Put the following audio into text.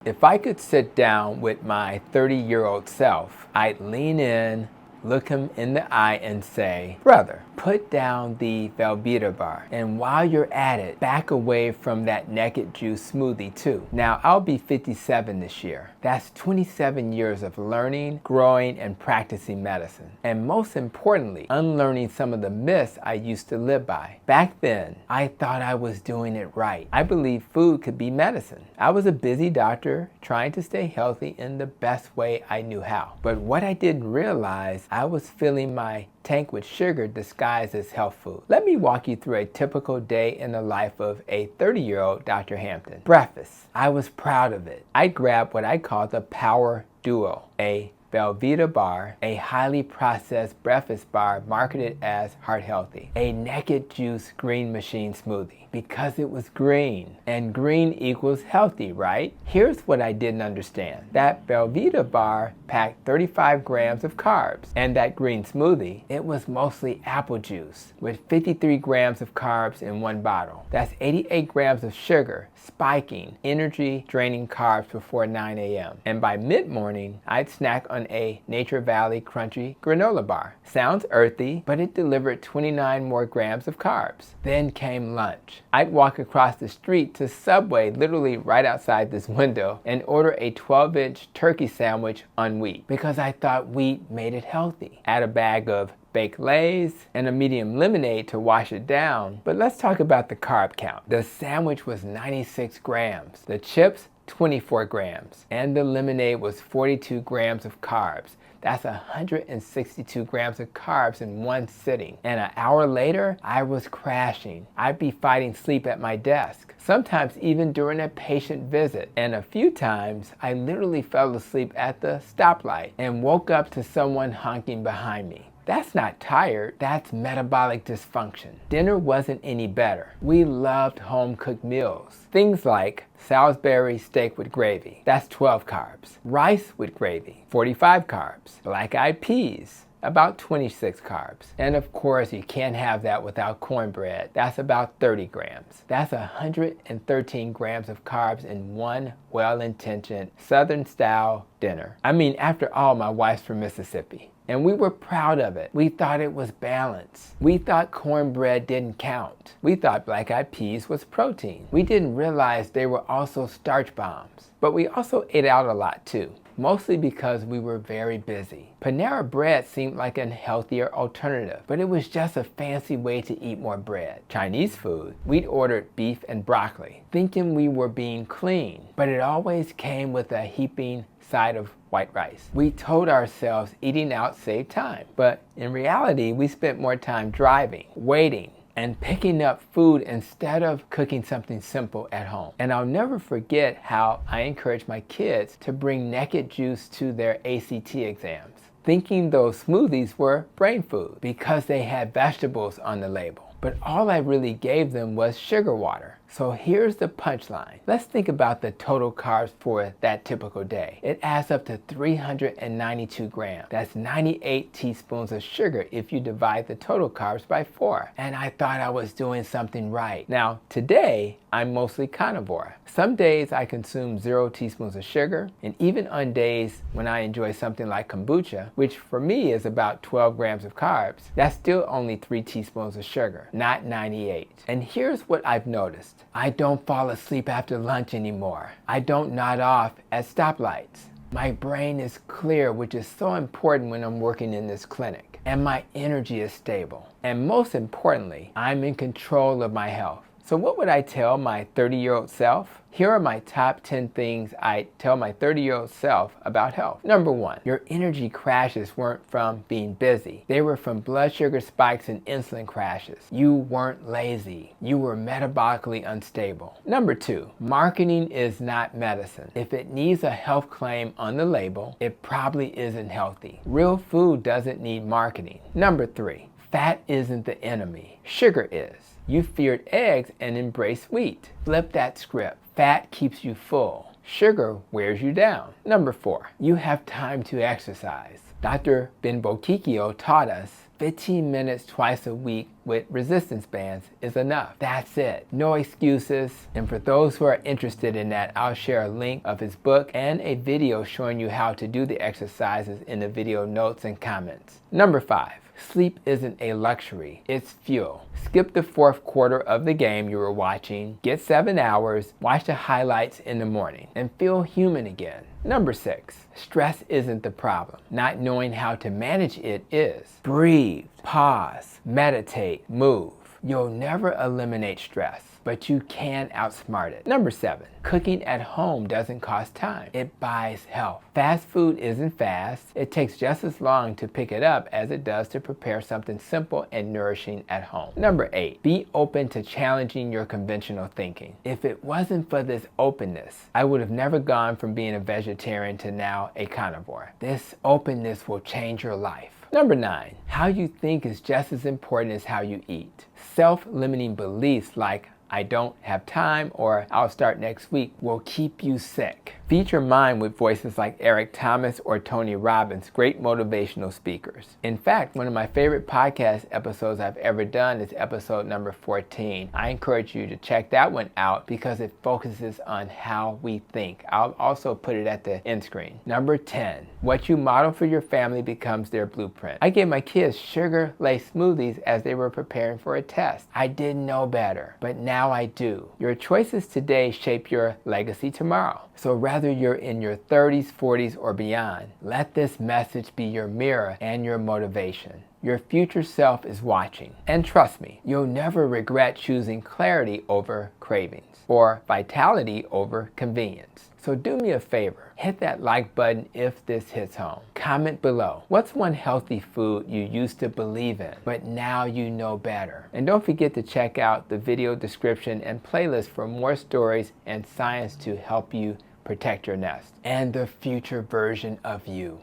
If I could sit down with my 30-year-old self, I'd lean in, look him in the eye and say, "Brother, put down the BelVita bar, and while you're at it, back away from that naked juice smoothie too." Now, I'll be 57 this year. That's 27 years of learning, growing, and practicing medicine. And most importantly, unlearning some of the myths I used to live by. Back then, I thought I was doing it right. I believed food could be medicine. I was a busy doctor trying to stay healthy in the best way I knew how. But what I didn't realize, I was filling my tank with sugar disguised as health food. Let me walk you through a typical day in the life of a 30-year-old Dr. Hampton. Breakfast. I was proud of it. I grabbed what I call the power duo, a BelVita bar, a highly processed breakfast bar marketed as heart healthy, a naked juice green machine smoothie, because it was green, and green equals healthy, right? Here's what I didn't understand. That BelVita bar packed 35 grams of carbs, and that green smoothie, it was mostly apple juice with 53 grams of carbs in one bottle. That's 88 grams of sugar, spiking energy draining carbs before 9 a.m. And by mid-morning, I'd snack on a Nature Valley crunchy granola bar. Sounds earthy, but it delivered 29 more grams of carbs. Then came lunch. I'd walk across the street to Subway, literally right outside this window, and order a 12-inch turkey sandwich on wheat because I thought wheat made it healthy. Add a bag of baked Lays and a medium lemonade to wash it down. But let's talk about the carb count. The sandwich was 96 grams, the chips 24 grams, and the lemonade was 42 grams of carbs. That's 162 grams of carbs in one sitting. And an hour later, I was crashing. I'd be fighting sleep at my desk, sometimes even during a patient visit. And a few times, I literally fell asleep at the stoplight and woke up to someone honking behind me. That's not tired, that's metabolic dysfunction. Dinner wasn't any better. We loved home-cooked meals. Things like Salisbury steak with gravy, that's 12 carbs. Rice with gravy, 45 carbs. Black-eyed peas, about 26 carbs. And of course, you can't have that without cornbread. That's about 30 grams. That's 113 grams of carbs in one well-intentioned Southern-style dinner. I mean, after all, my wife's from Mississippi, and we were proud of it. We thought it was balanced. We thought cornbread didn't count. We thought black-eyed peas was protein. We didn't realize they were also starch bombs. But we also ate out a lot too, mostly because we were very busy. Panera bread seemed like a healthier alternative, but it was just a fancy way to eat more bread. Chinese food, we'd ordered beef and broccoli, thinking we were being clean, but it always came with a heaping side of white rice. We told ourselves eating out saved time, but in reality, we spent more time driving, waiting, and picking up food instead of cooking something simple at home. And I'll never forget how I encouraged my kids to bring naked juice to their ACT exams, thinking those smoothies were brain food because they had vegetables on the label. But all I really gave them was sugar water. So here's the punchline. Let's think about the total carbs for that typical day. It adds up to 392 grams. That's 98 teaspoons of sugar if you divide the total carbs by 4. And I thought I was doing something right. Now, today, I'm mostly carnivore. Some days I consume 0 teaspoons of sugar, and even on days when I enjoy something like kombucha, which for me is about 12 grams of carbs, that's still only 3 teaspoons of sugar, not 98. And here's what I've noticed. I don't fall asleep after lunch anymore. I don't nod off at stoplights. My brain is clear, which is so important when I'm working in this clinic. And my energy is stable. And most importantly, I'm in control of my health. So what would I tell my 30-year-old self? Here are my top 10 things I tell my 30-year-old self about health. Number 1, your energy crashes weren't from being busy. They were from blood sugar spikes and insulin crashes. You weren't lazy. You were metabolically unstable. Number 2, marketing is not medicine. If it needs a health claim on the label, it probably isn't healthy. Real food doesn't need marketing. Number 3, fat isn't the enemy. Sugar is. You feared eggs and embraced wheat. Flip that script. Fat keeps you full. Sugar wears you down. Number 4, you have time to exercise. Dr. Benbokikio taught us 15 minutes twice a week with resistance bands is enough. That's it. No excuses. And for those who are interested in that, I'll share a link of his book and a video showing you how to do the exercises in the video notes and comments. Number 5. Sleep isn't a luxury, it's fuel. Skip the fourth quarter of the game you were watching, get 7 hours, watch the highlights in the morning, and feel human again. Number 6, stress isn't the problem. Not knowing how to manage it is. Breathe, pause, meditate, move. You'll never eliminate stress, but you can outsmart it. Number 7, cooking at home doesn't cost time. It buys health. Fast food isn't fast. It takes just as long to pick it up as it does to prepare something simple and nourishing at home. Number 8, be open to challenging your conventional thinking. If it wasn't for this openness, I would have never gone from being a vegetarian to now a carnivore. This openness will change your life. Number 9, how you think is just as important as how you eat. Self-limiting beliefs like I don't have time or I'll start next week will keep you sick. Feed your mind with voices like Eric Thomas or Tony Robbins, great motivational speakers. In fact, one of my favorite podcast episodes I've ever done is episode number 14. I encourage you to check that one out because it focuses on how we think. I'll also put it at the end screen. Number 10, what you model for your family becomes their blueprint. I gave my kids sugar-laced smoothies as they were preparing for a test. I didn't know better, but now I do. Your choices today shape your legacy tomorrow. So whether you're in your 30s, 40s, or beyond, let this message be your mirror and your motivation. Your future self is watching. And trust me, you'll never regret choosing clarity over cravings or vitality over convenience. So do me a favor, hit that like button if this hits home. Comment below, what's one healthy food you used to believe in, but now you know better? And don't forget to check out the video description and playlist for more stories and science to help you protect your nest and the future version of you.